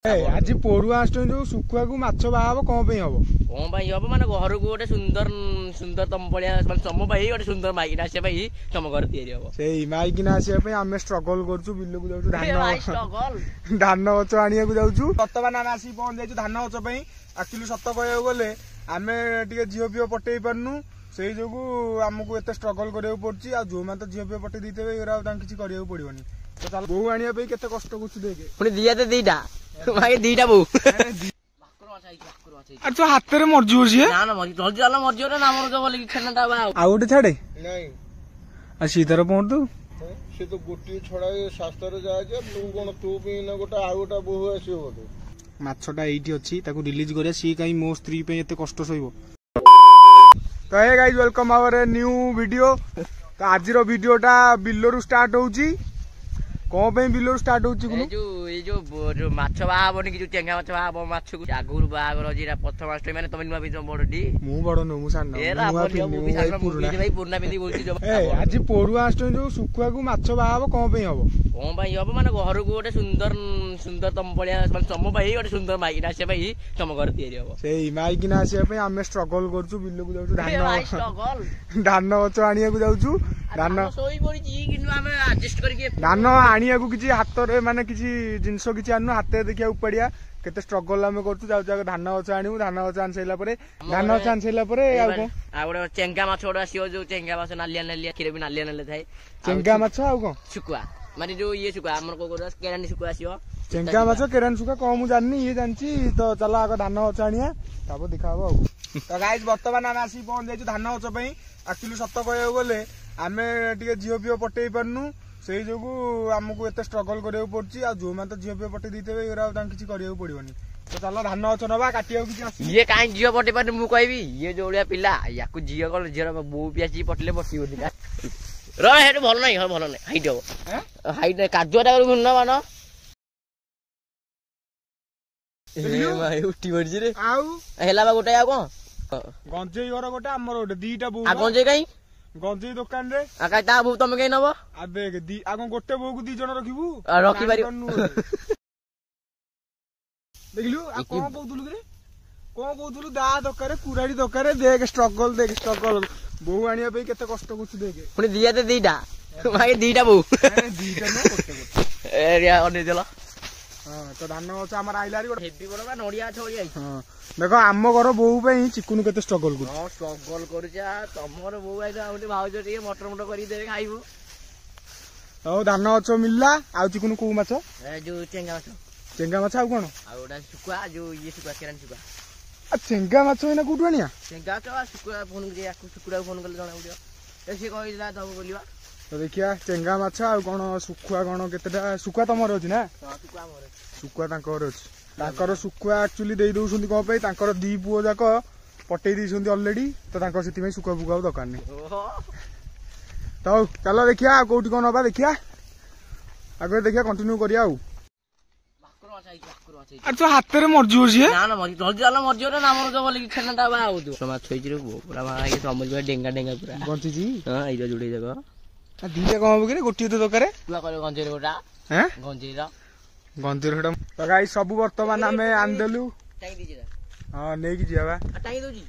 आज पोरु आसुन जो सुखुआ को माछ बाहब कौन पे हबो कौन भाई हम माने घर को गोटे सुंदर सुंदर तम पड़िया माने तम भाई गोटे सुंदर माइकिना आसे भाई तम घर तैयारी हबो सेही माइकिना आसे पे हम स्ट्रगल करछु बिल्लो को जाउछु धान स्ट्रगल धान गछ आनिया को जाउछु वर्तमान हम आसी पहुंच जाइछु धान गछ पे एक्चुअली सत्त कहयो गले आमे टिके जियो पियो पटै परनु सेही जोगु हमकु एते स्ट्रगल करियो पड़छि आ जो मान त जियो पियो पटै दितेबे एरा तां किछि करियो पड़ियोनी तो चल बहु आनिया पे केते कष्ट करछु देखे पुनी दिया ते दीटा भाई दीटा बहु अरे तो हाथ रे मर जियो जे ना ना मर जल्दी जाला मर जियो रे ना मर जो बोले खेलना बा आ गोटे छाड़े नहीं आ सीधर पहुंच दू से तो गोटी छड़ा शास्त्र रे जाय जे तू कोन तू भी न गोटा आ गोटा बहु आसी बोले माछटा एठी अछि ताको रिलीज करे सी काई मो स्त्री पे एते कष्ट सहिबो तो hey guys welcome our new video तो आज रो वीडियोटा बिल्लो स्टार्ट होउची कौन पे बिल्लो स्टार्ट होउची कुनु जो माछ बाहाबनी कि जो टेंगा माछ बाहाबो माछ को आगुर बागर जिरा प्रथम अष्टमी माने तमे नुवा बिजो बडडी मु बड न मु सान नुवा भाई पुरना बिदी बोलची जो आज पोरु आसुन जो सुखुआ को माछ बाहाबो कौन पे हबो कौन भाई हम माने घर को गोटे सुंदर सुंदर तम पड़िया माने तम भाई गोटे सुंदर माइकिना आसे भाई तम घर तैयारी हबो सेही माइकिना आसे पे हम स्ट्रगल करछु बिल्लो को जाउछु स्ट्रगल धान गछ आनिया को जाउछु धान सोई पड़ी किनु हम एडजस्ट करके धान आनिया को किछि हाथ रे माने किछि जिंस किछि आनु हाथे देखिया उपड़िया केते स्ट्रगल हम करछु जाउ जाउ धान गछ आनिउ धान गछ आन सैला परे धान गछ आन सैला परे आ को आ गोटे चेंगा माछ ओडा आसीओ जो चेंगा माछ नालिया नालिया खिरे भी नालिया नालिया थाए चेंगा माछ आ को सुकुआ माने जो ये सुकुआ हमर को गोरा केरानी सुकुआ आसीओ चेंगा माछ केरान सुका कम जाननी ये जानची तो चला आग धान गछ आनिया ताबो दिखाबो तो गाइस वर्तमान हम आसी पहुंच जाइछु धान गछ पे एक्चुअली सत्त कहयो गले आमे टिके जियो पियो पटै परनु सेही जोगु हमकु एते स्ट्रगल करियो पड़छि आ जो मान त जियो पियो पटै दितेबे एरा तां किछि करियो पड़ियोनी तो चल धान गछ नबा काटियो किछि आसी ये काई जियो पटै पर मु कहबी ये जोड़िया पिला याकु जियो कल जियो बो पियाची पटले बसिबो दिका रे हेड भल नै भल नै हाइट हो हैं हाइट काजुटा कर गुन बानो ए भाई उठी बडजी रे आउ हेला बा गोटे आ को गंजेई घर गोटे हमर गोटे दीटा बो आ गंजेई काई गंजेई दुकान रे आ काई ता बो तमे काई नबो आ देख दी आगो गोटे बो को दी जण रखिबू रखि पारि देखलु आ कोन कहतुलु रे कोन कहतुलु दा दकारे कुराडी दकारे देख स्ट्रगल बहु आनिया पे केते कष्ट करछु देखे पुनी दिया ते दीटा भाई दीटा बहु दीटा न गोटे एरिया ओने देला हां तो धान गछ हमर आइलारी गोटे हेवी बडबा नडिया छोड़ी आई हां देखो आम घर बहु पे चिकुनु केते स्ट्रगल कर हां स्ट्रगल करजा तमर बहु आई आउटी भाउज टिके मटर मटर करी दे खाइबो औ धान गछ मिलला आ चिकुनु को माछ ए जो चेंगा माछ आ कोन आ ओडा सुकुआ जो ये सुकुआ केरान सुकुआ आ चेंगा माछ एना कुटु आनिया चेंगा तो सुकुआ फोन करे याकु सुकुआ फोन करे जणा उडियो ए से कहिला तब बोलिबा तो देखिया चेंगा माछ आ कोन सुकुआ कोन केतेटा सुकुआ तमर अछि ना हां सुकुआ मोर सुकुआ तांकर अछि तांकर सुकुआ एक्चुअली देई दउसुंदी कोन पे तांकर दी पुओ जाको पटै दिसुंदी ऑलरेडी तो तांकर सेति में सुकुआ बुगाव दरकार नै ओहो तो चलो देखिया कोठी कोन होबा देखिया आगे देखिया कंटिन्यू करिया आ अरे तो हाथ रे मर जियो जे ना ना मर जल्दी जाला मर जियो रे ना मर जो बोले खेलना बा आउ तू समाज छोई रे पूरा भाई समझ में डेंगा डेंगा पूरा गंची जी हां इजा जुड़े जगह आ दीटा कोन होबे रे गोटी तो दरकार तू करे गंजे रे गोटा हैं गंजे रा गंजी रे तो गाइस सब वर्तमान हमें आन देलु टाई दीजे हां नै कि जियाबा टाई दोजी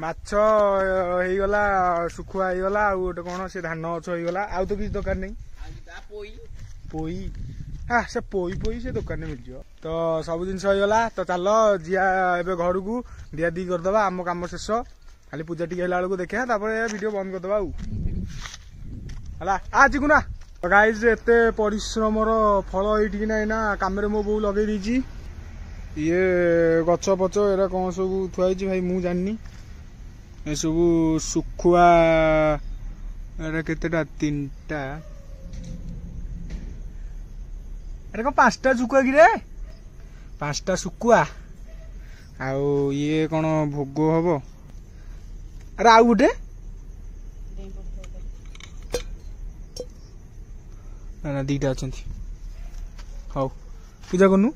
माछ हेई गला सुखुआ हेई गला आ गोटे कोन से धान गछ हेई गला आ तो किछ दरकार नै आ पोई पोई हाँ से पोई से दुकान मिल जाओ तो सब जिन होगा तो चल जिया ए घर को दिया दी करदे आम कम शेष खाली पूजा टी बेलू देखा वीडियो बंद करदे आज को ना तो गाइज एते परिश्रम फल ये ना कम मो बो लगे दीची ये गच पच एरा कौन सब थुआई भाई मु जानी ए सब सुखुआ एरा केतेटा 3टा अरे कौन 5टा सुकुआ कि रे 5टा सुकुआ आउ ये कौन भोग हम अरे आउ गोटे ना दीटा अच्छा हौ पूजा करनु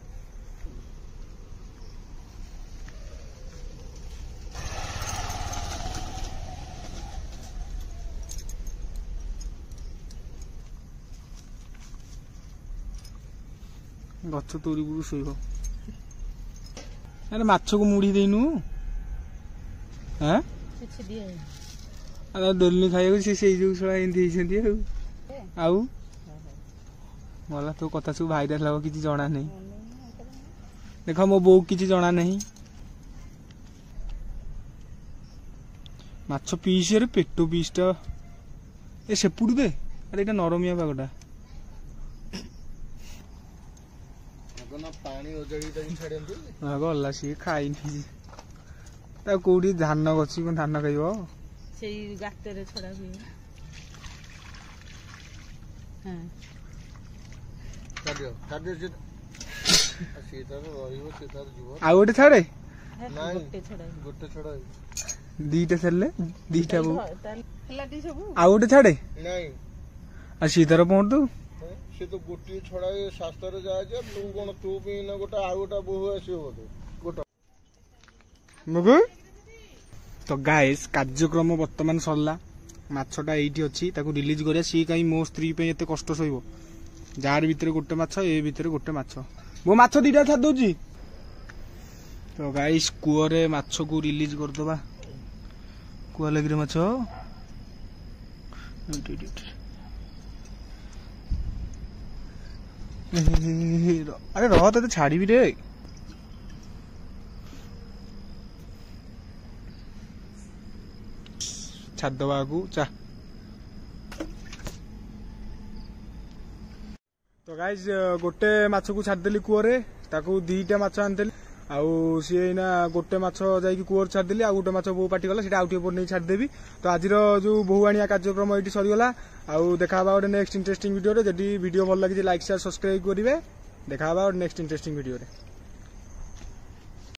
ଗଛ ତୋରି ବୁରୁ ଶୋଇବ। ଆରେ ମାଛକୁ ମୁଢି ଦେଇନୁ ଦେଲୁନି ଖାଇବାକୁ ସେ ସେଇ ଯୋଉ ଶଳା ଏମିତି ହେଇଛନ୍ତି ଆଉ ଗଲା ତୋ କଥା ସବୁ ଭାଇରାଲ ହବ କିଛି ଜଣା ନାହିଁ। ଦେଖ ମୋ ବୋଉ କିଛି ଜଣା ନାହିଁ। ମାଛ ପିସ୍ ରେ ପେଟ ପିସ୍ ଟା ଏ ସେପୁଟୁ ଦେ। ଆରେ ଏଇଟା ନରମିଆ ପାଗଟା। ପାଣି ଓଜାଡି ଛାଡନ୍ତୁ ଗଲା ସିଏ ଖାଇନି ତାକୁ କୋଉଠି ଧାନ ଗଛି କଣ ଧାନ ଖାଇବ ସେଇ ଗାତରେ ଛଡା ହୁଏ। ଆଉ ଗୋଟେ ଛାଡେ ଗୋଟେ ଛଡା ଦିଟା ଛାଡିଲେ ଦିଟା ବୋଉ ସବୁ ଆଉ ଗୋଟେ ଛାଡେ ନାଇଁ ଆଉ ସିଏ ତାର ପହଁରୁ ସେ ତ ଗୋଟିଏ ଛଡା ଶାସ୍ତ୍ରରେ ଯାଏ ଯେ ତୁ କଣ ତୁ ବି ଗୋଟେ ଆଉ ଗୋଟେ ବୋହୁ ଆସିବ ବୋଧେ ଗୋଟେ ତ ଗାଇସ୍ କାର୍ଯ୍ୟକ୍ରମ ବର୍ତ୍ତମାନ ସରିଲା। ମାଛଟା ଏଇଠି ଅଛି ତାକୁ ରିଲିଜ କରିବା। ସିଏ କାହିଁ ମୋ ସ୍ତ୍ରୀ ପାଇଁ ଏତେ କଷ୍ଟ ସହିବ। ଯାର ଭିତରେ ଗୋଟେ ମାଛ ଏ ଭିତରେ ଗୋଟେ ମାଛ ମୋ ମାଛ ଦିଟା ଛାଡି ଦଉଛି। ତ ଗାଇସ୍ କୂଅରେ ମାଛକୁ ରିଲିଜ କରିଦବା। କୁଆ ଲାଗିରେ ମାଛ ଆରେ ରହ ତତେ ଛାଡିବି ରେ। ଛାଡିଦବା ଆକୁ ଚା। ତ ଗାଇସ୍ ଗୋଟେ ମାଛକୁ ଛାଡିଦେଲି କୂଅରେ। ତାକୁ ଦିଟା ମାଛ ଆଣିଥିଲି ଆଉ ସିଏ ଏଇନା ଗୋଟେ ମାଛ ଯାଇକି କୂଅରେ ଛାଡିଦେଲି। ଆଉ ଗୋଟେ ମାଛ ବୋଉ ପାଟି ଗଲା ସେଇଟା ଆଉ ଟିକେ ପରେ ନେଇ ଛାଡିଦେବି। ତ ଆଜିର ଯୋଉ ବୋହୁ ଆଣିଆ କାର୍ଯ୍ୟକ୍ରମ ଏଇଠି ସରିଗଲା। ଆଉ ଦେଖାହବା ଗୋଟେ ନେକ୍ସଟ ଇଣ୍ଟରେଷ୍ଟିଂ ଭିଡିଓରେ। ଯଦି ଭିଡିଓ ଭଲ ଲାଗିଛି ଲାଇକ୍ ସେୟାର ସବସ୍କ୍ରାଇବ କରିବେ। ଦେଖାହବା ଗୋଟେ ନେକ୍ସଟ ଇଣ୍ଟରେଷ୍ଟିଂ ଭିଡିଓରେ।